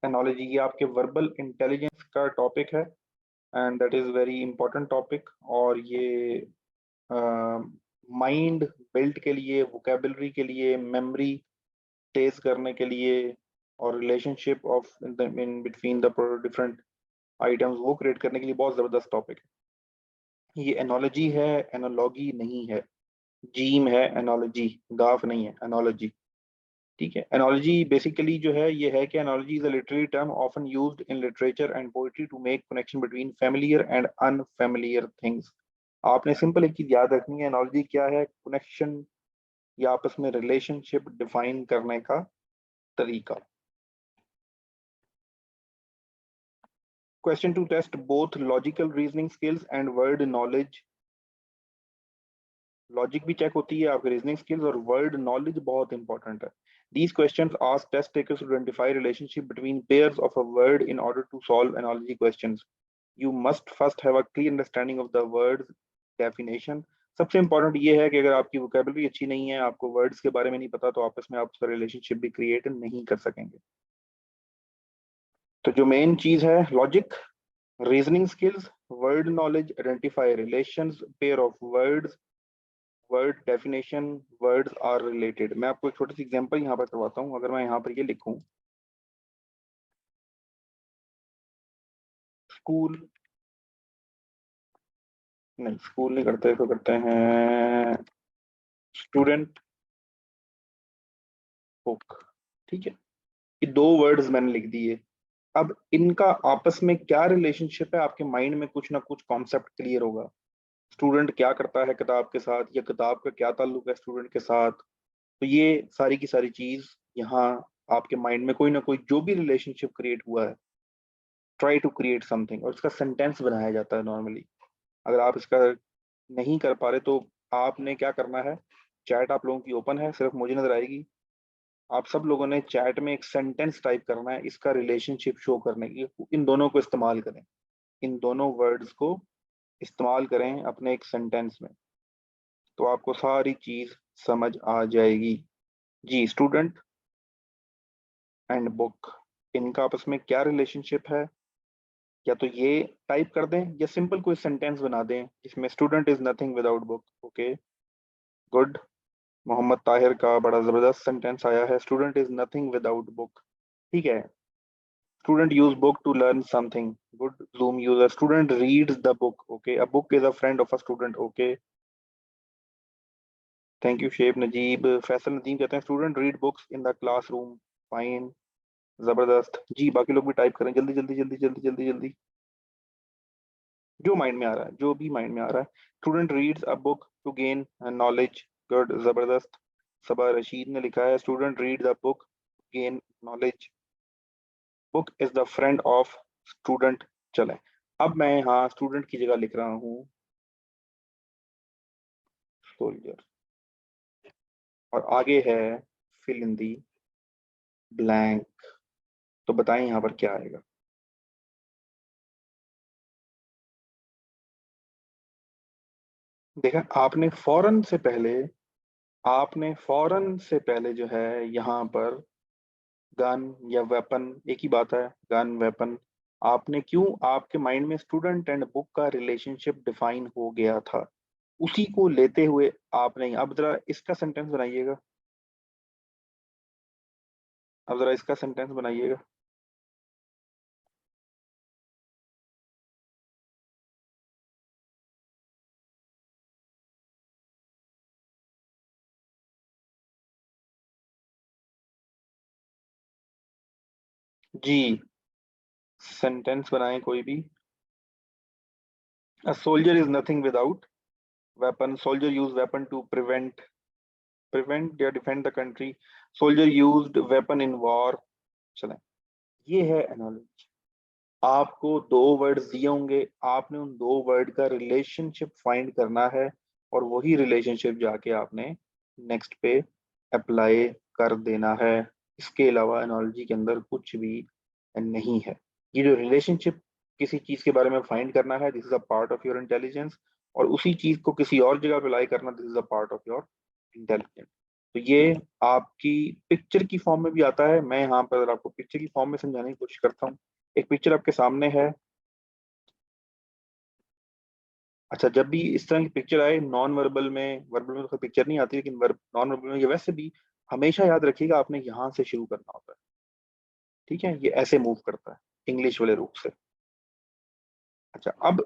Analogy ये आपके verbal intelligence का टॉपिक है and that is very important topic. और ये माइंड बिल्ड के लिए, वोकेबलरी के लिए, मेमोरी तेज करने के लिए और relationship of in between the different items वो क्रिएट करने के लिए बहुत ज़बरदस्त टॉपिक है। ये एनोलॉजी है, एनोलॉगी नहीं है। जीम है, एनोलॉजी गाफ नहीं है, एनोलॉजी। ठीक है। एनोलॉजी बेसिकली जो है ये है कि analogy is a literary term often used in literature and poetry to make connection between familiar and unfamiliar things. आपने सिंपल एक चीज याद रखनी है, एनोलॉजी क्या है? कनेक्शन या आपस में रिलेशनशिप डिफाइन करने का तरीका। Question to test both logical reasoning skills and word knowledge. Logic भी चेक होती है, आपकी रीजनिंग स्किल्स और वर्ड नॉलेज बहुत इंपॉर्टेंट है। These questions ask test takers to identify relationship between pairs of a word in order to solve analogy questions. You must first have a clear understanding of the word's definition. सबसे important ये है कि अगर आपकी vocabulary अच्छी नहीं है, आपको वर्ड्स के बारे में नहीं पता, तो आपस में आप उसका रिलेशनशिप भी क्रिएट नहीं कर सकेंगे। तो जो मेन चीज है, logic, reasoning skills, word knowledge, identify relations, pair of words, word definition, words are related. मैं आपको एक छोटी सी एग्जांपल यहाँ पर करवाता हूँ। अगर मैं यहाँ पर ये लिखूं स्कूल, नहीं स्कूल नहीं करते, तो करते हैं स्टूडेंट बुक। ठीक है, ये दो वर्ड्स मैंने लिख दिए। अब इनका आपस में क्या रिलेशनशिप है, आपके माइंड में कुछ ना कुछ कॉन्सेप्ट क्लियर होगा। स्टूडेंट क्या करता है किताब के साथ, या किताब का क्या ताल्लुक है स्टूडेंट के साथ। तो ये सारी की सारी चीज यहाँ आपके माइंड में कोई ना कोई जो भी रिलेशनशिप क्रिएट हुआ है, ट्राई टू क्रिएट समथिंग, और इसका सेंटेंस बनाया जाता है नॉर्मली। अगर आप इसका नहीं कर पा रहे तो आपने क्या करना है, चैट आप लोगों की ओपन है, सिर्फ मुझे नजर आएगी। आप सब लोगों ने चैट में एक सेंटेंस टाइप करना है, इसका रिलेशनशिप शो करने की। इन दोनों को इस्तेमाल करें, इन दोनों वर्ड्स को इस्तेमाल करें अपने एक सेंटेंस में, तो आपको सारी चीज समझ आ जाएगी। जी, स्टूडेंट एंड बुक, इनका आपस में क्या रिलेशनशिप है? या तो ये टाइप कर दें या सिंपल कोई सेंटेंस बना दें जिसमें student is nothing without book. Okay, good. Mohammed Tahir का बड़ा जबरदस्त सेंटेंस आया है, student is nothing without book. ठीक है, student use book to learn something. Good, zoom user, student reads the book. Okay, a book is a friend of a student. Okay, thank you शेब नजीब। फैसल नदीम कहते हैं student read books in the classroom. Fine, जबरदस्त जी। बाकी लोग भी type करें, जल्दी जल्दी जल्दी जल्दी जल्दी जल्दी, जो माइंड में आ रहा है, जो भी माइंड में आ रहा है। Student reads a book to gain knowledge. Good, जबरदस्त। सबा रशीद ने लिखा है student reads a book gain knowledge. Book is the friend of student. चले, अब मैं यहाँ स्टूडेंट की जगह लिख रहा हूँ सोल्जर, और आगे है फिल इन दी ब्लैंक। तो बताएं यहाँ पर क्या आएगा। देखा, आपने फौरन से पहले जो है यहाँ पर गन या वेपन, एक ही बात है, गन वेपन। आपने क्यों, आपके माइंड में स्टूडेंट एंड बुक का रिलेशनशिप डिफाइन हो गया था, उसी को लेते हुए आपने, अब जरा इसका सेंटेंस बनाइएगा, अब जरा इसका सेंटेंस बनाइएगा। जी, सेंटेंस बनाएं कोई भी। A soldier is nothing without weapon. Soldier used weapon to prevent या defend the country. Soldier used weapon in war. चलें, ये है एनालॉजी। आपको दो वर्ड्स दिए होंगे, आपने उन दो वर्ड का रिलेशनशिप फाइंड करना है, और वही रिलेशनशिप जाके आपने नेक्स्ट पे अप्लाई कर देना है। इसके अलावा एनालॉजी के अंदर कुछ भी नहीं है। ये जो रिलेशनशिप किसी चीज के बारे में फाइंड करना है, this is a part of your intelligence, और उसी चीज को किसी और जगह अप्लाई करना, this is a part of your intelligence. तो ये आपकी पिक्चर की फॉर्म में भी आता है। मैं यहाँ पर आपको पिक्चर की फॉर्म में समझाने की कोशिश करता हूँ। एक पिक्चर आपके सामने है। अच्छा, जब भी इस तरह की पिक्चर आए नॉन वर्बल में, वर्बल में तो कोई पिक्चर नहीं आती, लेकिन नॉन वर्बल में ये वैसे भी हमेशा याद रखिएगा आपने यहाँ से शुरू करना होता है। ठीक है, ये ऐसे मूव करता है इंग्लिश वाले रूप से। अच्छा, अब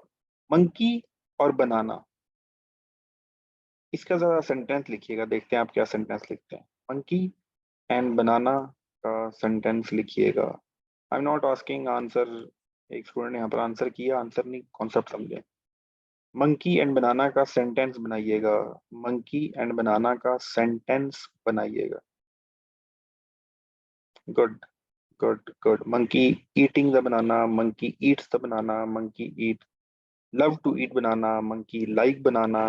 मंकी और बनाना, इसका जरा सेंटेंस लिखिएगा, देखते हैं आप क्या सेंटेंस लिखते हैं। मंकी एंड बनाना का सेंटेंस लिखिएगा। I am not asking answer. एक स्टूडेंट ने यहाँ पर आंसर किया, आंसर नहीं, कॉन्सेप्ट समझे। मंकी एंड बनाना का सेंटेंस बनाइएगा। मंकी एंड बनाना का सेंटेंस बनाइएगा। Good, good, good. Monkey eating the banana, monkey eats the banana, monkey eat love to eat banana, monkey like banana.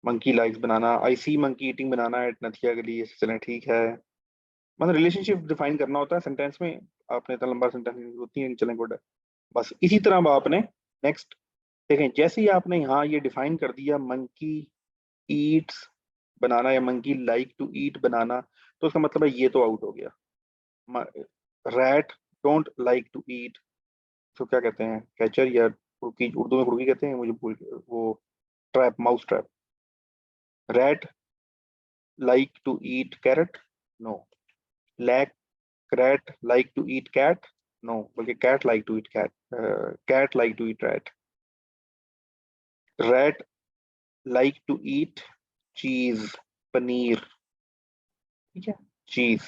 Monkey likes banana. I see monkey eating banana at Nathia Gali. चलें, ठीक है। मतलब relationship define करना होता है sentence में। आपने इतना लंबा सेंटेंस होती है, चलें, गुड है। बस इसी तरह अब आपने नेक्स्ट देखें, जैसे ही आपने यहाँ ये डिफाइन कर दिया मंकी ईट्स बनाना या monkey like to eat banana, तो उसका मतलब है ये तो आउट हो गया। Rat don't like to eat, तो क्या कहते हैं, कैचर या कुर्की, उर्दू में कुर्की कहते हैं, मुझे भूल वो, trap, mouse trap. Rat like to eat carrot, no. Like rat like to eat cat, no, बल्कि cat like to eat cat, cat like to eat rat। rat like to eat cheese, paneer. ठीक है, चीज।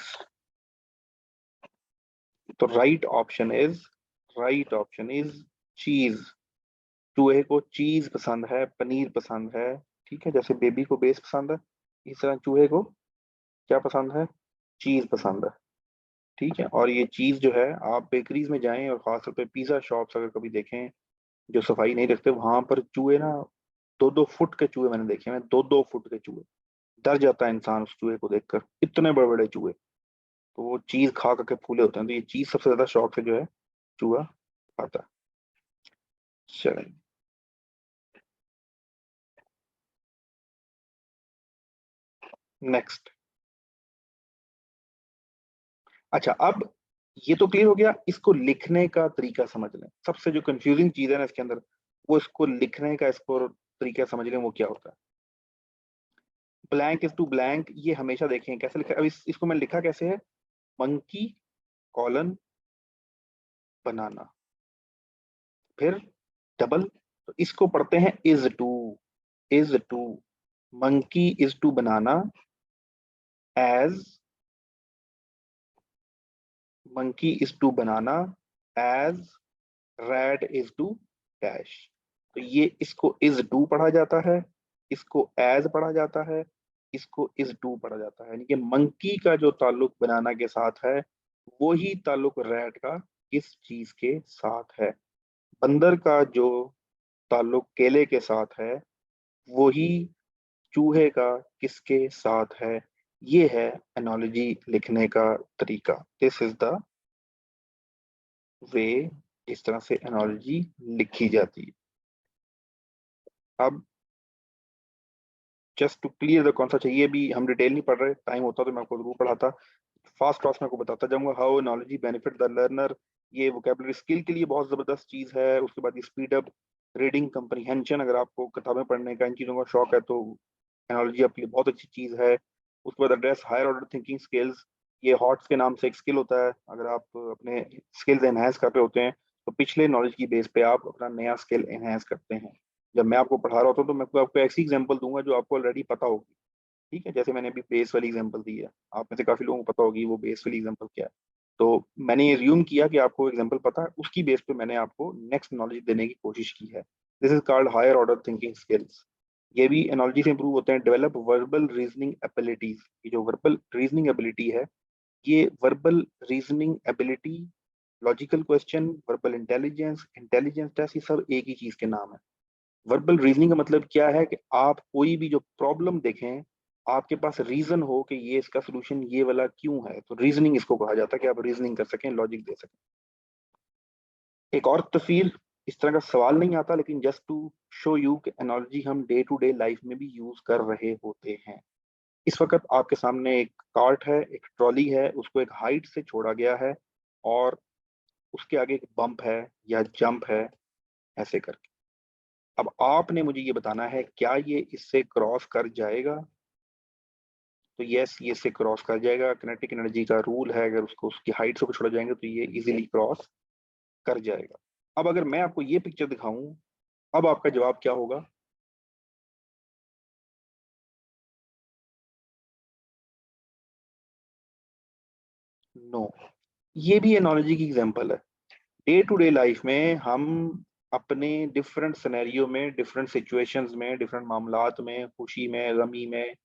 तो right option is चीज। चूहे को चीज पसंद है, पनीर पसंद है। ठीक है, जैसे बेबी को बेस पसंद है, इस तरह चूहे को क्या पसंद है, चीज पसंद है। ठीक है, और ये चीज जो है, आप बेकरीज में जाएं और खासतौर पे पिज्जा शॉप्स अगर कभी देखें जो सफाई नहीं रखते, वहां पर चूहे ना, 2-2 फुट के चूहे मैंने देखे हैं, 2-2 फुट के चूहे। डर जाता है इंसान उस चूहे को देखकर, इतने बड़े बड़े चूहे। तो वो चीज खा करके फूले होते हैं, तो ये चीज सबसे ज्यादा शौक से जो है चूहा खाता है। चलें, नेक्स्ट। अच्छा, अब ये तो क्लियर हो गया, इसको लिखने का तरीका समझ लें। सबसे जो कंफ्यूजिंग चीज है ना इसके अंदर, वो इसको लिखने का, इसको तरीका समझ लें वो क्या होता है। ब्लैंक इज टू ब्लैंक, ये हमेशा देखें कैसे लिखा। अब इसको मैं लिखा कैसे है, मंकी कॉलन बनाना, फिर डबल। तो इसको पढ़ते हैं is to, is to. Monkey is to banana as, monkey is to banana as rat is to dash. तो ये इसको इज टू पढ़ा जाता है, इसको एज पढ़ा जाता है, इसको इज टू पढ़ा जाता है। यानी कि मंकी का जो ताल्लुक बनाना के साथ है, वही ताल्लुक रैट का इस चीज के साथ है। बंदर का जो ताल्लुक केले के साथ है, वही चूहे का किसके साथ है। ये है एनालॉजी लिखने का तरीका। दिस इज द वे, इस तरह से एनालॉजी लिखी जाती है। अब just to clear the concept, ये भी हम डिटेल नहीं पढ़ रहे, टाइम होता तो मैं आपको जरूर पढ़ाता, फास्ट फास्ट में आपको बताता जाऊंगा। How analogy benefit the learner, ये वोकेबलरी स्किल के लिए बहुत जबरदस्त चीज है। उसके बाद ये स्पीड अप रीडिंग कंप्रीहेंशन, अगर आपको किताबें पढ़ने का, इन चीजों का शौक है, तो एनालॉजी आपके लिए बहुत अच्छी चीज है। उसके बाद address higher order thinking skills, ये हॉट्स के नाम से एक स्किल होता है। अगर आप अपने स्किल्स एनहेंस कर रहे होते हैं, तो पिछले नॉलेज की बेस पे आप अपना नया स्किल एनहेंस करते हैं। जब मैं आपको पढ़ा रहा होता हूँ तो मैं आपको ऐसी एग्जांपल दूंगा जो आपको ऑलरेडी पता होगी। ठीक है, जैसे मैंने अभी बेस वाली एग्जांपल दी है, आप में से काफी लोगों को पता होगी वो बेस वाली एग्जांपल क्या है। तो मैंने ये रिज्यूम किया कि आपको एग्जांपल पता है, उसकी बेस पे मैंने आपको नेक्स्ट नॉलेज देने की कोशिश की है। This is called higher order thinking skills. ये भी एनालॉजी से इंप्रूव होते हैं। डेवलप वर्बल रीजनिंग एबिलिटीज, ये जो वर्बल रीजनिंग एबिलिटी है, ये verbal reasoning ability, logical question, verbal intelligence, intelligence test, ये सब एक ही चीज के नाम है। वर्बल रीजनिंग का मतलब क्या है कि आप कोई भी जो प्रॉब्लम देखें, आपके पास रीजन हो कि ये इसका सोल्यूशन ये वाला क्यों है, तो रीजनिंग इसको कहा जाता है कि आप रीजनिंग कर सकें, लॉजिक दे सकें। एक और तफसील, इस तरह का सवाल नहीं आता, लेकिन जस्ट टू शो यू कि एनालॉजी हम डे टू डे लाइफ में भी यूज कर रहे होते हैं। इस वक्त आपके सामने एक कार्ट है, एक ट्रॉली है, उसको एक हाइट से छोड़ा गया है और उसके आगे एक बम्प है या जंप है, ऐसे करके। अब आपने मुझे ये बताना है क्या ये इससे क्रॉस कर जाएगा? तो यस, ये इससे क्रॉस कर जाएगा। किनेटिक एनर्जी का रूल है, अगर उसको उसकी हाइट से छोड़ा जाएंगे तो ये इजीली क्रॉस कर जाएगा। अब अगर मैं आपको ये पिक्चर दिखाऊं, अब आपका जवाब क्या होगा? नो। ये भी एनोलॉजी की एग्जांपल है। डे टू डे लाइफ में हम अपने डिफरेंट सिनेरियो में, डिफरेंट सिचुएशंस में, डिफरेंट मामलात में, खुशी में, गमी में,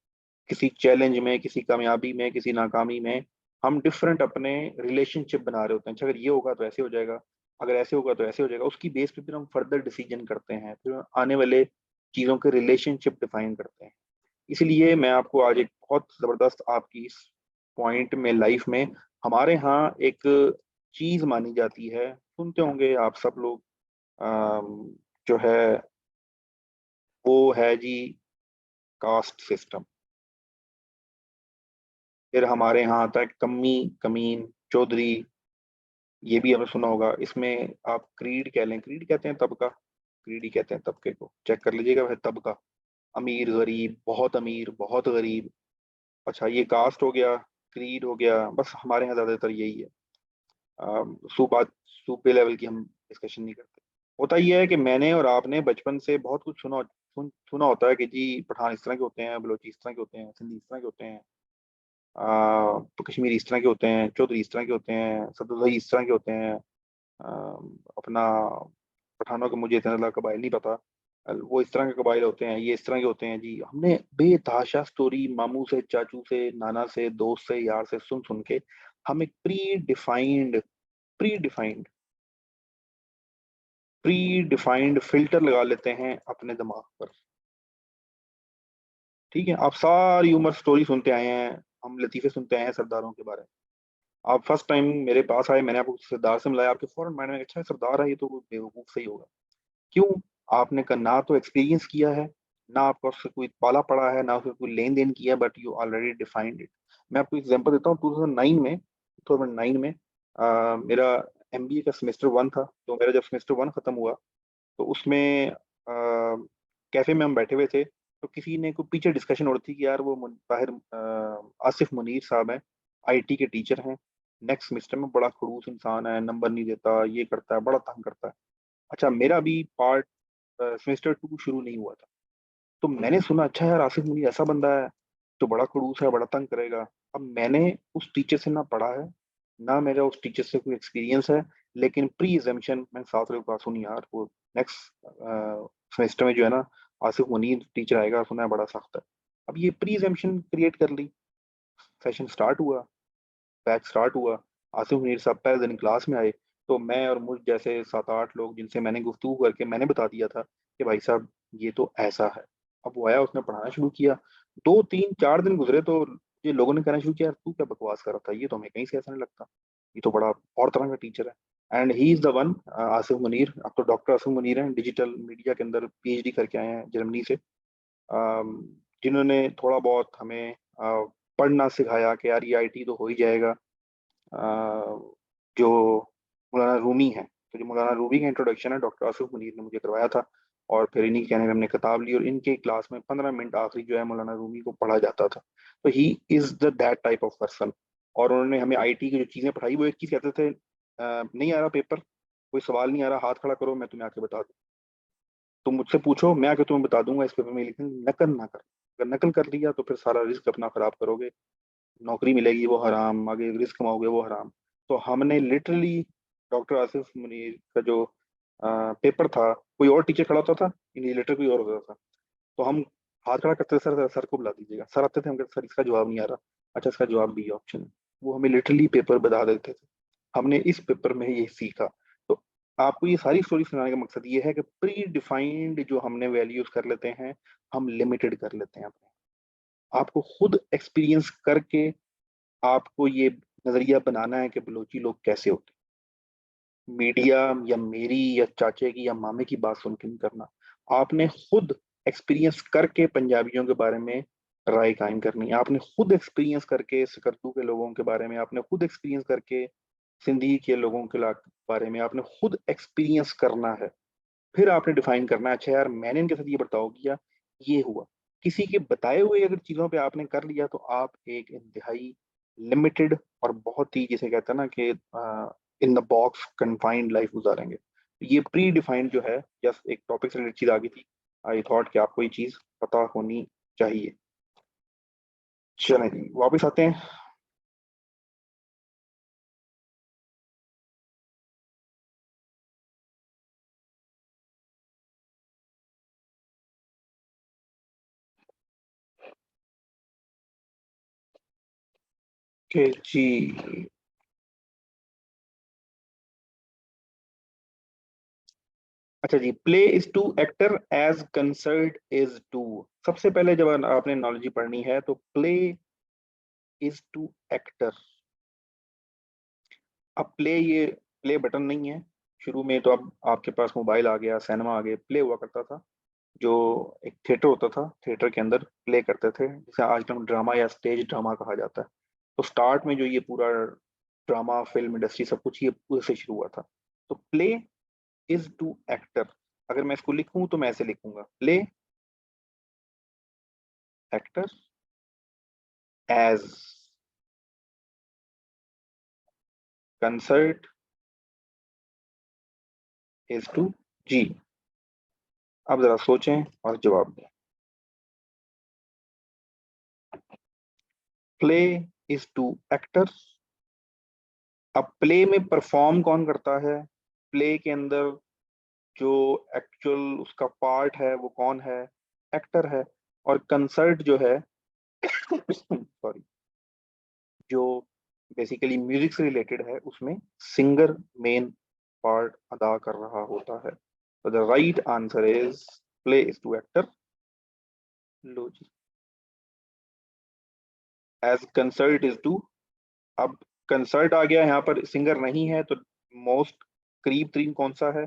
किसी चैलेंज में, किसी कामयाबी में, किसी नाकामी में, हम डिफरेंट अपने रिलेशनशिप बना रहे होते हैं। अच्छा, अगर ये होगा तो ऐसे हो जाएगा, अगर ऐसे होगा तो ऐसे हो जाएगा। उसकी बेस पे फिर हम फर्दर डिसीजन करते हैं, फिर आने वाले चीज़ों के रिलेशनशिप डिफाइन करते हैं। इसलिए मैं आपको आज एक बहुत ज़बरदस्त आपकी इस पॉइंट में लाइफ में हमारे यहाँ एक चीज़ मानी जाती है, सुनते होंगे आप सब लोग, जो है वो है जी कास्ट सिस्टम। फिर हमारे यहाँ आता है कम्मी, कमीन, चौधरी। ये भी आपने सुना होगा। इसमें आप क्रीड कह लें, क्रीड कहते हैं तबका, क्रीड ही कहते हैं तबके को, चेक कर लीजिएगा वह तबका। अमीर, गरीब, बहुत अमीर, बहुत गरीब। अच्छा, ये कास्ट हो गया, क्रीड हो गया। बस हमारे यहाँ ज्यादातर यही है। बात सूपे लेवल की हम डिस्कशन नहीं करते। होता यह है कि मैंने और आपने बचपन से बहुत कुछ सुना होता है कि जी पठान इस तरह के होते हैं, बलोची इस तरह के होते हैं, सिंधी इस तरह के होते हैं, कश्मीरी इस तरह के होते हैं, चौधरी इस तरह के होते हैं, सदुदई इस तरह के होते हैं। अपना पठानों के मुझे इतना ज्यादा कबाइल नहीं पता। वो इस तरह के कबाइल होते हैं, ये इस तरह के होते हैं जी। हमने बेतहाशा स्टोरी मामू से, चाचू से, नाना से, दोस्त से, यार से सुन सुन के हम एक pre defined pre defined filter लगा लेते हैं अपने दिमाग पर। ठीक है, आप सारी उम्र स्टोरी सुनते आए हैं, हम लतीफे सुनते आए हैं सरदारों के बारे में। आप फर्स्ट टाइम मेरे पास आए, मैंने आपको सरदार से मिलाया, आपके फौरन माइंड में अच्छा है सरदार है, ये तो बेवकूफ सही होगा। क्यों? आपने का ना तो एक्सपीरियंस किया है, ना आपका उससे कोई पाला पड़ा है, ना उससे कोई लेन देन किया है, but you already defined it. मैं आपको एग्जांपल देता हूँ। 2009 में मेरा एमबीए का सेमेस्टर वन था। तो मेरा जब सेमेस्टर वन खत्म हुआ तो उसमें कैफे में हम बैठे हुए थे, तो किसी ने को पीछे डिस्कशन हो रही थी कि यार वो ताहिर आसिफ मुनीर साहब हैं, आईटी के टीचर हैं, नेक्स्ट सेमेस्टर में बड़ा खड़ूस इंसान है, नंबर नहीं देता, ये करता है, बड़ा तंग करता है। अच्छा, मेरा भी पार्ट सेमेस्टर टू शुरू नहीं हुआ था। तो मैंने सुना अच्छा यार आसिफ मुनीर ऐसा बंदा है तो बड़ा खड़ूस है, बड़ा तंग करेगा। अब मैंने उस टीचर से ना पढ़ा है, ना मेरा उस टीचर से कोई एक्सपीरियंस है, लेकिन प्री एजम्पशन मैंने साथ लोगों का सुनी यार वो नेक्स्ट सेमेस्टर में जो है ना आसिफ मुनीर टीचर आएगा, सुना है बड़ा सख्त है। अब ये प्री एजम्पशन क्रिएट कर ली। सेशन स्टार्ट हुआ, बैच स्टार्ट हुआ, आसिफ मुनीर साहब पहले दिन क्लास में आए। तो मैं और मुझ जैसे सात आठ लोग जिनसे मैंने गुफ्तगू करके मैंने बता दिया था कि भाई साहब ये तो ऐसा है। अब वो आया, उसने पढ़ाना शुरू किया। 2 3 4 दिन गुजरे तो ये लोगों ने कहना शुरू किया, यार तू क्या बकवास कर रहा था, ये तो हमें कहीं से ऐसा नहीं लगता, ये तो बड़ा और तरह का टीचर है। And he is the one, Asif Munir. अब तो डॉक्टर आसिफ मुनीर हैं, डिजिटल मीडिया के अंदर पीएचडी करके आए हैं जर्मनी से। अम, जिन्होंने थोड़ा बहुत हमें पढ़ना सिखाया कि यार ये आईटी तो हो ही जाएगा। जो मौलाना रूमी है, तो जो मौलाना रूमी का इंट्रोडक्शन है डॉक्टर आसिफ मुनीर ने मुझे करवाया था। और फिर इन्हीं के कहने में हमने किताब ली और इनके क्लास में 15 मिनट आखिरी जो है मौलाना रूमी को पढ़ा जाता था। तो he is the that type of person. और उन्होंने हमें आईटी की जो चीजें पढ़ाई, वो एक चीज कहते थे, नहीं आ रहा पेपर, कोई सवाल नहीं आ रहा, हाथ खड़ा करो, मैं तुम्हें आके बता दूं। तुम मुझसे पूछो, मैं आके तुम्हें बता दूंगा इस पेपर में, लेकिन नकल ना कर। अगर नकल कर लिया तो फिर सारा रिस्क अपना खराब करोगे, नौकरी मिलेगी वो हराम, आगे रिस्क कमाओगे वो हराम। तो हमने लिटरली डॉक्टर आसिफ मुनीर का जो पेपर था, कोई और टीचर खड़ा होता था, इन्विजिलेटर कोई और होता था, तो हम हाथ खड़ा करते थे, सर सर को बुला दीजिएगा। सर आते थे, हम कहते सर इसका जवाब नहीं आ रहा, अच्छा इसका जवाब भी ऑप्शन है। वो हमें लिटरली पेपर बता देते थे। हमने इस पेपर में ये सीखा। तो आपको ये सारी स्टोरी सुनाने का मकसद ये है कि प्री डिफाइंड जो हमने वैल्यूज कर लेते हैं, हम लिमिटेड कर लेते हैं अपने। आपको खुद एक्सपीरियंस करके आपको ये नजरिया बनाना है कि बलोची लोग कैसे होते हैं। मीडिया या मेरी या चाचे की या मामे की बात सुन के नहीं करना। आपने खुद एक्सपीरियंस करके पंजाबियों के बारे में राय कायम करनी है। आपने खुद एक्सपीरियंस करके सकरतू के लोगों के बारे में, आपने खुद एक्सपीरियंस करके सिंधी के लोगों के बारे में आपने खुद एक्सपीरियंस करना है। फिर आपने डिफाइन करना है, अच्छा यार मैंने इनके साथ ये बर्ताव किया, ये हुआ। किसी के बताए हुए अगर चीजों पे आपने कर लिया तो आप एक इंतहाई लिमिटेड और बहुत ही, जिसे कहते हैं ना कि in the box confined life गुजारेंगे। ये प्री डिफाइंड जो है, जस्ट एक टॉपिक से रिलेटेड चीज आ गई थी। आई थॉट कि आपको ये चीज पता होनी चाहिए। चलें जी, वापस आते हैं। कि जी, अच्छा जी, play is to actor as concert is to. सबसे पहले जब आपने नॉलेज पढ़नी है तो प्ले इज टू एक्टर। अब प्ले, ये प्ले बटन नहीं है। शुरू में तो अब आपके पास मोबाइल आ गया, सिनेमा आ गया, प्ले हुआ करता था जो एक थिएटर होता था, थिएटर के अंदर प्ले करते थे, जिसे आज हम ड्रामा या स्टेज ड्रामा कहा जाता है। तो स्टार्ट में जो ये पूरा ड्रामा फिल्म इंडस्ट्री सब कुछ ये उससे शुरू हुआ था। तो प्ले इज टू एक्टर, अगर मैं इसको लिखूं तो मैं ऐसे लिखूंगा, play actor as concert is to जी। अब जरा सोचें और जवाब दें। Play is to actor. अब प्ले में परफॉर्म कौन करता है? प्ले के अंदर जो एक्चुअल उसका पार्ट है वो कौन है? एक्टर है। और कंसर्ट जो है सॉरी, जो बेसिकली म्यूजिक से रिलेटेड है, उसमें सिंगर मेन पार्ट अदा कर रहा होता है। तो the right answer is play is to actor. लो जी, एज कंसर्ट इज टू। अब कंसर्ट आ गया, यहाँ पर सिंगर नहीं है, तो मोस्ट करीब तरीन कौन सा है?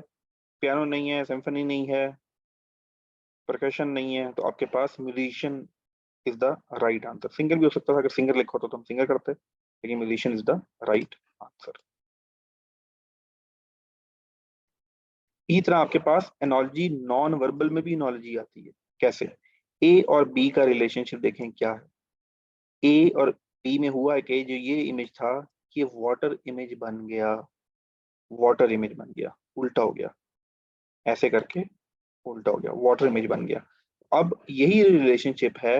पियानो नहीं है, सिम्फनी नहीं है, परकशन नहीं है, तो आपके पास musician is the right answer. Singer भी हो सकता था, अगर सिंगर लिखा होता तो हम सिंगर करते, लेकिन musician is the right answer. इसी तरह आपके पास एनोलॉजी, नॉन वर्बल में भी एनोलॉजी आती है। कैसे? ए और बी का रिलेशनशिप देखें क्या है। ए और बी में हुआ है कि जो ये इमेज था, ये वाटर इमेज बन गया, वाटर इमेज बन गया, उल्टा हो गया, ऐसे करके उल्टा हो गया, वाटर इमेज बन गया। अब यही रिलेशनशिप है,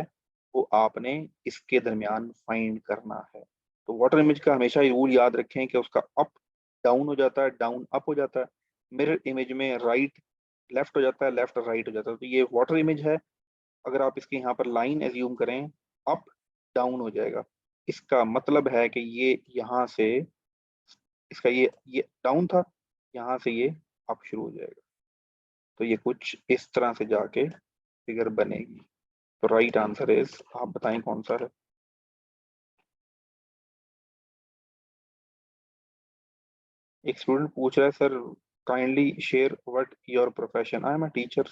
वो आपने इसके दरमियान फाइंड करना है। तो वाटर इमेज का हमेशा ये रूल याद रखें कि उसका अप डाउन हो जाता है, डाउन अप हो जाता है। मिरर इमेज में राइट लेफ्ट हो जाता है, लेफ्ट राइट हो जाता है। तो ये वाटर इमेज है। अगर आप इसके यहाँ पर लाइन एज्यूम करें, अप डाउन हो जाएगा। इसका मतलब है कि ये यहाँ से, इसका ये डाउन था, यहाँ से ये अप शुरू हो जाएगा। तो ये कुछ इस तरह से जाके फिगर बनेगी। तो राइट आंसर इज, आप बताएं कौन सा है? एक स्टूडेंट पूछ रहा है, sir kindly share what your profession. I am a teacher,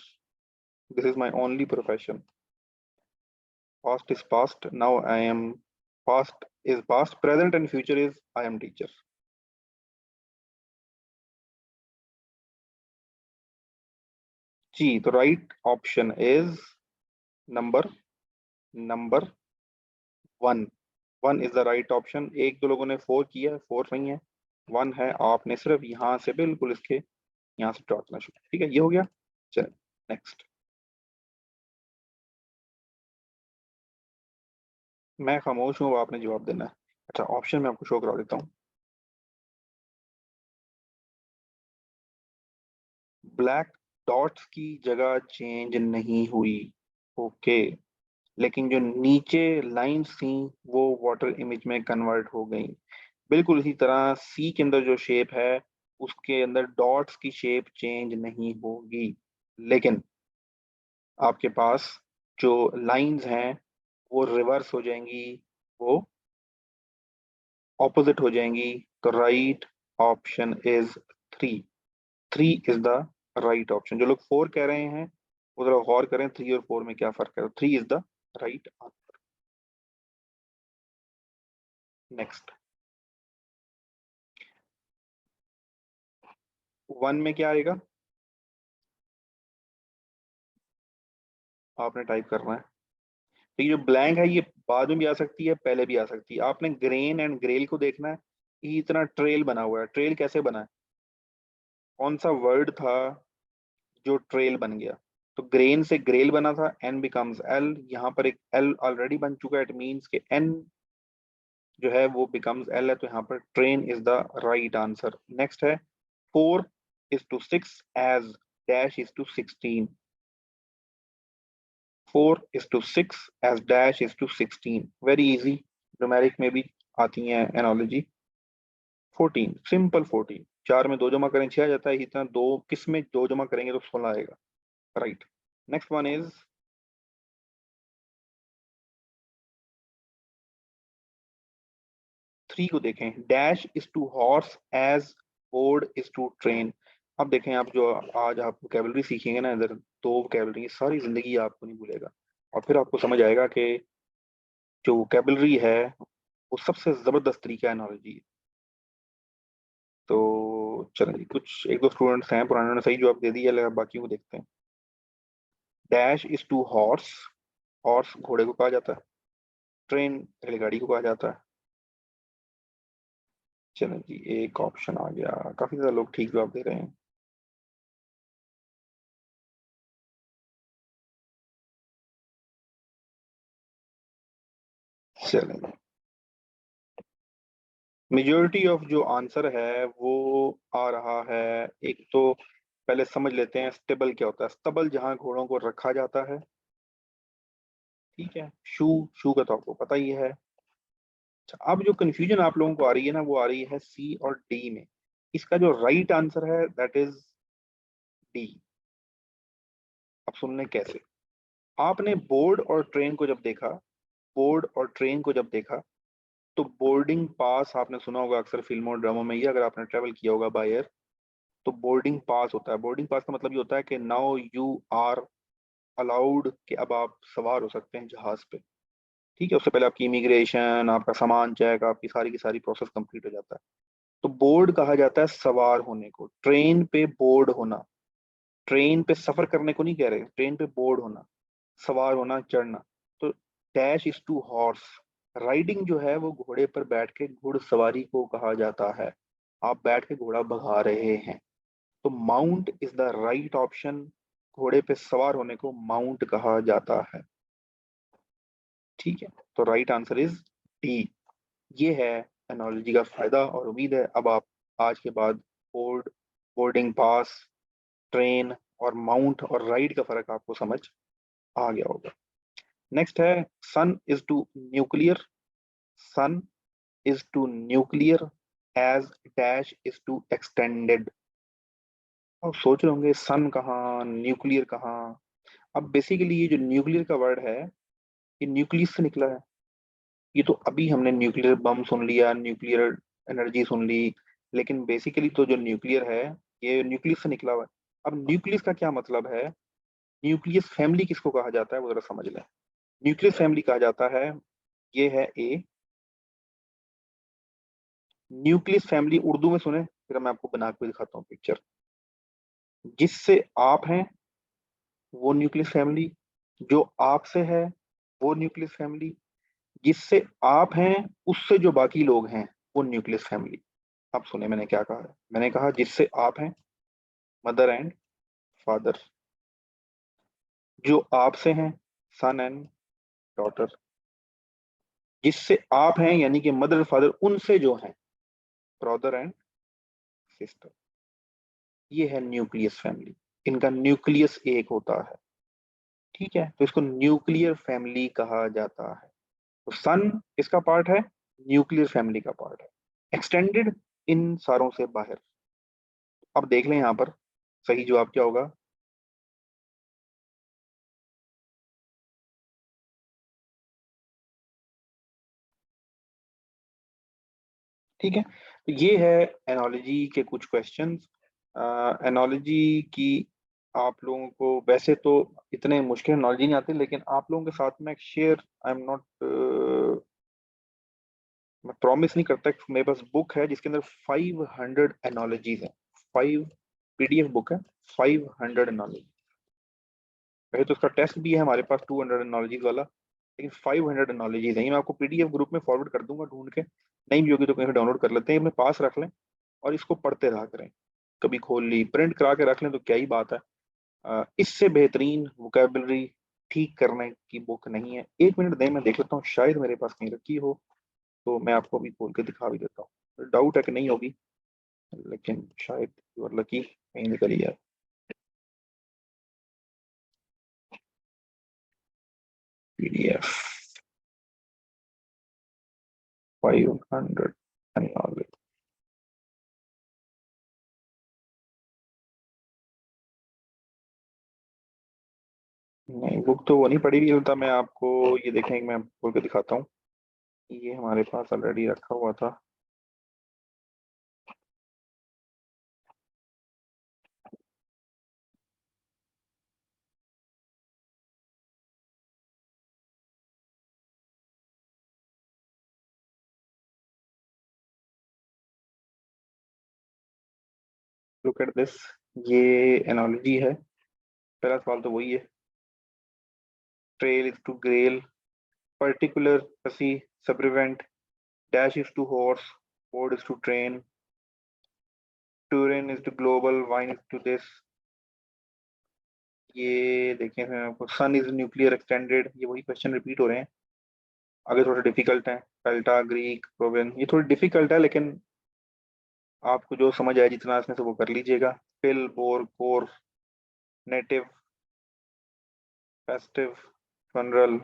this is my only profession. Past is past, now I am, past is past, present and future is I am teacher. जी, तो right option is number number one. One is the right option. एक दो लोगों ने four किया है, four नहीं है, वन है। आपने सिर्फ यहाँ से बिल्कुल इसके यहाँ से ड्रॉ करना शुरू, ठीक है, ये हो गया। चलिए नेक्स्ट। मैं खामोश हूँ, अब आपने जवाब देना है। अच्छा, ऑप्शन मैं आपको शो करा देता हूँ। ब्लैक डॉट्स की जगह चेंज नहीं हुई, ओके, लेकिन जो नीचे लाइंस थी वो वाटर इमेज में कन्वर्ट हो गई। बिल्कुल इसी तरह सी के अंदर जो शेप है, उसके अंदर डॉट्स की शेप चेंज नहीं होगी, लेकिन आपके पास जो लाइंस हैं वो रिवर्स हो जाएंगी, वो ऑपोजिट हो जाएंगी। तो right option is 3 is the right option. जो लोग 4 कह रहे हैं वो जरा गौर करें 3 और 4 में क्या फर्क है। 3 is the right answer. Next 1 में क्या आएगा, आपने टाइप करना है। तो ये जो ब्लैंक है ये बाद में भी आ सकती है, पहले भी आ सकती है। आपने ग्रेन एंड ग्रेल को देखना है। ये इतना ट्रेल बना हुआ है, ट्रेल कैसे बना है, कौन सा वर्ड था जो ट्रेल बन गया। तो ग्रेन से ग्रेल बना था, एन बिकम्स एल, यहाँ पर एक एल ऑलरेडी बन चुका है, इट मीन्स के एन जो है वो बिकम्स एल है, तो यहाँ पर train is the right answer. Next है 4 is to 6 as dash is to 16। 4 is to 6 as dash is to 16, very easy, numeric में भी आती है एनालॉजी। 14 सिंपल 14, 4 में 2 जमा करें 6 आ जाता है, इतना दो किस में 2 जमा करेंगे तो 16 आएगा, राइट। नेक्स्ट वन इज 3 को देखें, dash is to horse as board is to train. अब देखें, आप जो आज आप वोकैबुलरी सीखेंगे ना इधर, दो वोकैबुलरी सारी जिंदगी आपको नहीं भूलेगा, और फिर आपको समझ आएगा कि जो वोकैबुलरी है वो सबसे जबरदस्त तरीका एनालॉजी है। तो चलिए कुछ एक दो स्टूडेंट्स हैं पुराने ने सही जवाब दे दिया, लेकिन बाकी को देखते हैं। Dash is to horse, horse घोड़े को कहा जाता है, ट्रेन रेलगाड़ी को कहा जाता है। चलो जी एक ऑप्शन आ गया, काफी ज्यादा लोग ठीक जवाब दे रहे हैं। चलें, मेजोरिटी ऑफ जो आंसर है वो आ रहा है। एक तो पहले समझ लेते हैं स्टेबल क्या होता है। स्टेबल जहां घोड़ों को रखा जाता है, ठीक है। शू, शू का तो आपको पता ही है। अच्छा, अब जो कंफ्यूजन आप लोगों को आ रही है ना वो आ रही है सी और डी में। इसका जो राइट आंसर है दैट इज डी। अब सुन लें कैसे। आपने बोर्ड और ट्रेन को जब देखा, बोर्ड और ट्रेन को जब देखा, तो बोर्डिंग पास आपने सुना होगा अक्सर फिल्मों और ड्रामों में, ये अगर आपने ट्रेवल किया होगा बाय एयर, तो बोर्डिंग पास होता है। बोर्डिंग पास का मतलब ये होता है कि नाउ यू आर अलाउड कि अब आप सवार हो सकते हैं जहाज पे, ठीक है। उससे पहले आपकी इमिग्रेशन, आपका सामान चेक, आपकी सारी की सारी प्रोसेस कंप्लीट हो जाता है। तो बोर्ड कहा जाता है सवार होने को, ट्रेन पे बोर्ड होना। ट्रेन पे सफर करने को नहीं कह रहे, ट्रेन पे बोर्ड होना, सवार होना, चढ़ना। तो dash is to horse, riding जो है वो घोड़े पर बैठ के घुड़सवारी को कहा जाता है। आप बैठ के घोड़ा भगा रहे हैं, तो mount is the right option. घोड़े पे सवार होने को माउंट कहा जाता है, ठीक है। तो राइट आंसर इज डी। ये है एनालॉजी का फायदा, और उम्मीद है अब आप आज के बाद बोर्ड, बोर्डिंग पास, ट्रेन और माउंट और राइड का फर्क आपको समझ आ गया होगा। नेक्स्ट है sun is to nuclear. Sun is to nuclear as dash is to extended. अब सोच रहे होंगे सन कहाँ, न्यूक्लियर कहाँ। अब बेसिकली ये जो न्यूक्लियर का वर्ड है ये न्यूक्लियस से निकला है। ये तो अभी हमने न्यूक्लियर बम सुन लिया, न्यूक्लियर एनर्जी सुन ली, लेकिन बेसिकली तो जो न्यूक्लियर है ये न्यूक्लियस से निकला हुआ है। अब न्यूक्लियस का क्या मतलब है, न्यूक्लियस फैमिली किसको कहा जाता है वो जरा समझ लें। न्यूक्लियस फैमिली कहा जाता है, ये है ए। न्यूक्लियस फैमिली उर्दू में सुने, फिर मैं आपको बना के दिखाता हूँ पिक्चर। जिससे आप हैं वो न्यूक्लियस फैमिली, जो आपसे है वो न्यूक्लियस फैमिली, जिससे आप हैं उससे जो बाकी लोग हैं वो न्यूक्लियस फैमिली। आप सुने मैंने क्या कहा है, मैंने कहा जिससे आप हैं मदर एंड फादर, जो आपसे हैं सन एंड डॉटर, जिससे आप हैं यानी कि मदर फादर उनसे जो हैं ब्रदर एंड सिस्टर, ये है न्यूक्लियस फैमिली। इनका न्यूक्लियस एक होता है, ठीक है। तो इसको न्यूक्लियर फैमिली कहा जाता है। तो सन इसका पार्ट है, न्यूक्लियर फैमिली का पार्ट है, एक्सटेंडेड इन सारों से बाहर। अब देख लें यहाँ पर सही जवाब क्या होगा। ठीक है, तो ये है एनालॉजी के कुछ क्वेश्चंस। एनोलॉजी की आप लोगों को वैसे तो इतने मुश्किल एनोलॉजी नहीं आती, लेकिन आप लोगों के साथ में शेयर, आई एम नॉट, मैं प्रॉमिस नहीं करता कि मेरे पास बुक है जिसके अंदर 500 एनोलॉजीज हैं। 5 PDF बुक है, 500 एनोलॉजी। वैसे तो उसका टेस्ट भी है हमारे पास 200 एनोलॉजीज वाला, लेकिन 500 एनोलॉजीज है। ये मैं आपको PDF ग्रुप में फॉरवर्ड कर दूंगा ढूंढ के, नहीं भी होगी तो कहीं डाउनलोड कर लेते हैं, अपने पास रख लें और इसको पढ़ते रहा करें। कभी खोल ली, प्रिंट करा के रख लें तो क्या ही बात है। इससे बेहतरीन वोकेबलरी ठीक करने की बुक नहीं है। 1 मिनट दें, मैं देख लेता हूँ, शायद मेरे पास कहीं रखी हो, तो मैं आपको अभी खोल के दिखा भी देता हूँ। डाउट है कि नहीं होगी, लेकिन शायद यू आर लकी कहीं निकली है। PDF 500 knowledge. नहीं, बुक तो वो नहीं पड़ी हुई होता, मैं आपको ये देखें, मैं खोल के दिखाता हूँ। ये हमारे पास ऑलरेडी रखा हुआ था। लुक एट दिस, ये एनालॉजी है। पहला सवाल तो वही है, trail is to grail, particular पसी सब्रिवेंट, dash is to horse, board is to train, टूरेन is to global, wine is to this. ये देखें हैं आपको, सन इज न्यूक्लियर एक्सटेंडेड, ये वही क्वेश्चन रिपीट हो रहे हैं। आगे थोड़े डिफिकल्ट हैं, पेल्टा, ग्रीक, प्रोवेन, ये थोड़ी डिफिकल्ट है, लेकिन आपको जो समझ आए जितना इसमें से वो कर लीजिएगा। Fill, bore, core, native, festive, funeral,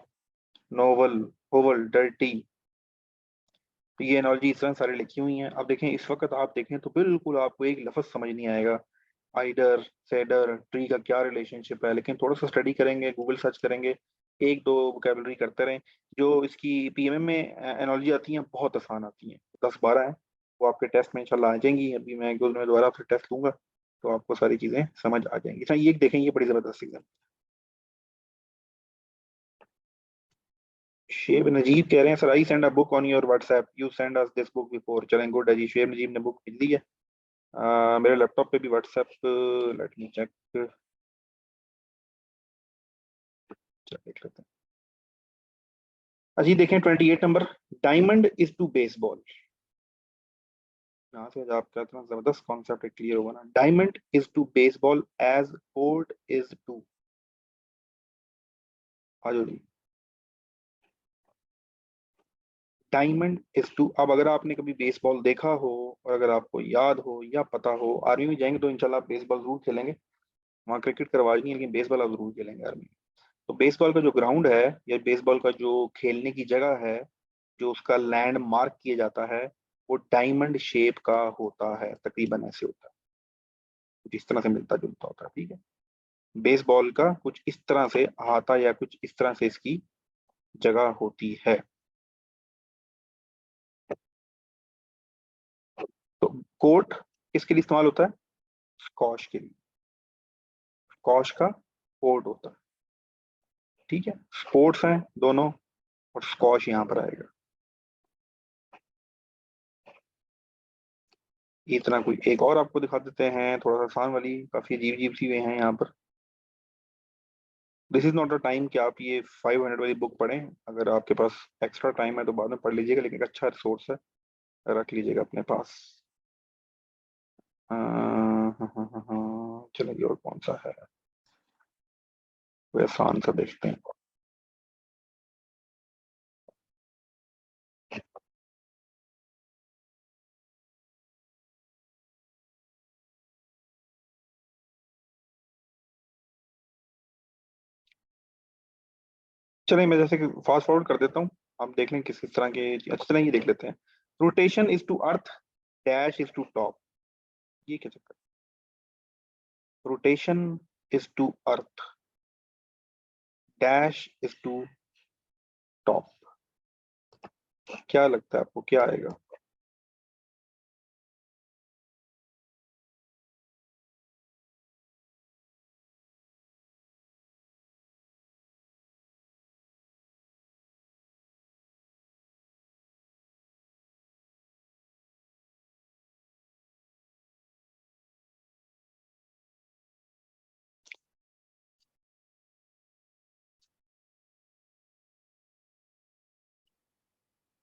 novel, hovel, dirty. तो ये एनोलॉजी इस तरह सारी लिखी हुई हैं। अब देखें, इस वक्त आप देखें तो बिल्कुल आपको एक लफ्ज समझ नहीं आएगा, आइडर, सेडर, ट्री का क्या रिलेशनशिप है, लेकिन थोड़ा सा स्टडी करेंगे, गूगल सर्च करेंगे, एक दो वोकेबलरी करते रहें। जो इसकी PMM में एनोलॉजी आती हैं बहुत आसान आती हैं, 10-12 हैं, वो आपके टेस्ट में इंशाल्लाह आ जाएंगी। अभी मैं गूगल में दोबारा आपसे टेस्ट लूंगा तो आपको सारी चीजें समझ आ जाएंगी। अच्छा, ये देखें, ये बड़ी जबरदस्त एग्जाम। शेब नजीब कह रहे हैं, sir I send a book on your WhatsApp, you send us this book before. चलें, गुड है जी, शेब नजीब ने बुक भेज दी है। मेरे लैपटॉप पे भी व्हाट्सएप, लेट मी चेक, देख लेते हैं। अजी देखें, 28 number, diamond is to baseball. यहाँ से आज आपका इतना जबरदस्त कॉन्सेप्ट क्लियर होगा ना। Diamond is to baseball as court is to, आज जी, डायमंड इज टू। अब अगर आपने कभी बेसबॉल देखा हो और अगर आपको याद हो या पता हो, आर्मी में जाएंगे तो इंशाल्लाह आप बेसबॉल जरूर खेलेंगे। वहाँ क्रिकेट का रवाज नहीं है, लेकिन बेसबॉल आप जरूर खेलेंगे आर्मी में। तो बेसबॉल का जो ग्राउंड है या बेसबॉल का जो खेलने की जगह है, जो उसका लैंड मार्क किया जाता है, वो डायमंड शेप का होता है, तकरीबन ऐसे होता है, कुछ इस तरह से मिलता जुलता होता है, ठीक है। बेसबॉल का कुछ इस तरह से अहाता या कुछ इस तरह से इसकी जगह होती है। तो कोर्ट किसके लिए इस्तेमाल होता है? स्कॉश के लिए, स्कॉश का कोर्ट होता है, ठीक है। स्पोर्ट्स हैं दोनों, और स्कॉश यहाँ पर आएगा। इतना कोई एक और आपको दिखा देते हैं, थोड़ा सा आसान वाली, काफी अजीब अजीब सी वे हैं यहाँ पर। This is not a time कि आप ये 500 वाली बुक पढ़ें। अगर आपके पास एक्स्ट्रा टाइम है तो बाद में पढ़ लीजिएगा, लेकिन एक अच्छा रिसोर्स है, रख लीजिएगा अपने पास। हाँ हाँ हाँ हाँ, चलिए, और कौन सा है, कोई आसान सा देखते हैं। चलिए, मैं जैसे कि फास्ट फॉरवर्ड कर देता हूँ, आप देख लें किस किस तरह के। अच्छा, चलें, ये देख लेते हैं। Rotation is to earth, dash is to top. ये क्या चक्कर, rotation is to earth, dash is to top. क्या लगता है आपको, क्या आएगा?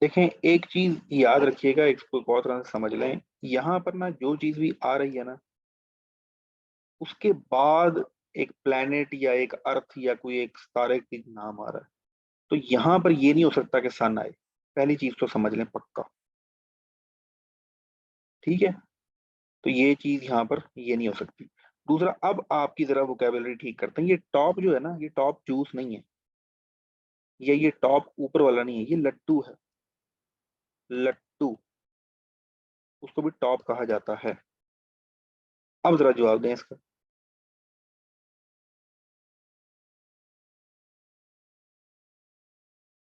देखें, एक चीज याद रखिएगा, इसको एक और तरह से समझ लें। यहाँ पर ना जो चीज भी आ रही है ना, उसके बाद एक प्लेनेट या एक अर्थ या कोई एक तारे का नाम आ रहा है। तो यहाँ पर ये नहीं हो सकता कि सन आए। पहली चीज तो समझ लें पक्का। ठीक है, तो ये चीज यहाँ पर ये नहीं हो सकती। दूसरा, अब आपकी जरा वोकेबलरी ठीक करते हैं। ये टॉप जो है ना, ये टॉप जूस नहीं है, या ये टॉप ऊपर वाला नहीं है, ये लट्टू है। लट्टू, उसको भी टॉप कहा जाता है। अब जरा जवाब दें इसका।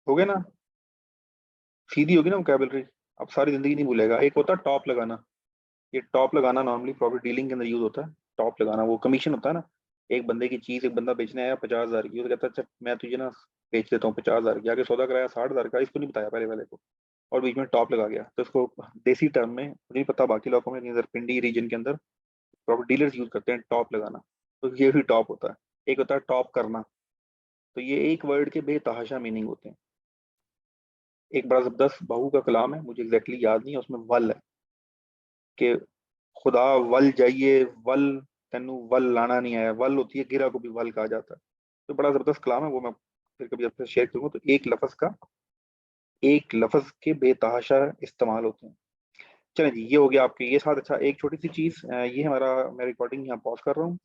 हो गया ना, सीधी होगी ना वोकेबलरी। अब सारी जिंदगी नहीं भूलेगा। एक होता है टॉप लगाना। ये टॉप लगाना नॉर्मली प्रॉफिट डीलिंग के अंदर यूज होता है। टॉप लगाना, वो कमीशन होता है ना। एक बंदे की चीज एक बंदा बेचने आया 50,000 की, वो कहता है अच्छा मैं तुझे ना बेच देता हूँ 50,000 की। आगे सौदा कराया 60,000 का, इसको नहीं बताया पहले वाले को, और बीच में टॉप लगा गया। तो इसको देसी टर्म में, मुझे नहीं पता बाकी लोगों में, इधर पिंडी रीजन के अंदर प्रॉफिट डीलर्स यूज करते हैं टॉप लगाना। तो ये भी टॉप होता है। एक होता है टॉप करना। तो ये एक वर्ड के बेतहाशा मीनिंग होते हैं। एक बड़ा जबरदस्त बहू का कलाम है, मुझे एग्जैक्टली याद नहीं है, उसमें वल है कि खुदा वल जाइए, वल तेनू वल लाना नहीं आया। वल होती है गिरा, को भी वल कहा जाता है। तो बड़ा जबरदस्त कलाम है वो, मैं फिर कभी आपसे शेयर करूंगा। तो एक लफ्ज के बेतहाशा इस्तेमाल होते हैं। चलें जी, ये हो गया आपके ये साथ। अच्छा, एक छोटी सी चीज, ये हमारा, मैं रिकॉर्डिंग यहाँ पॉज कर रहा हूँ।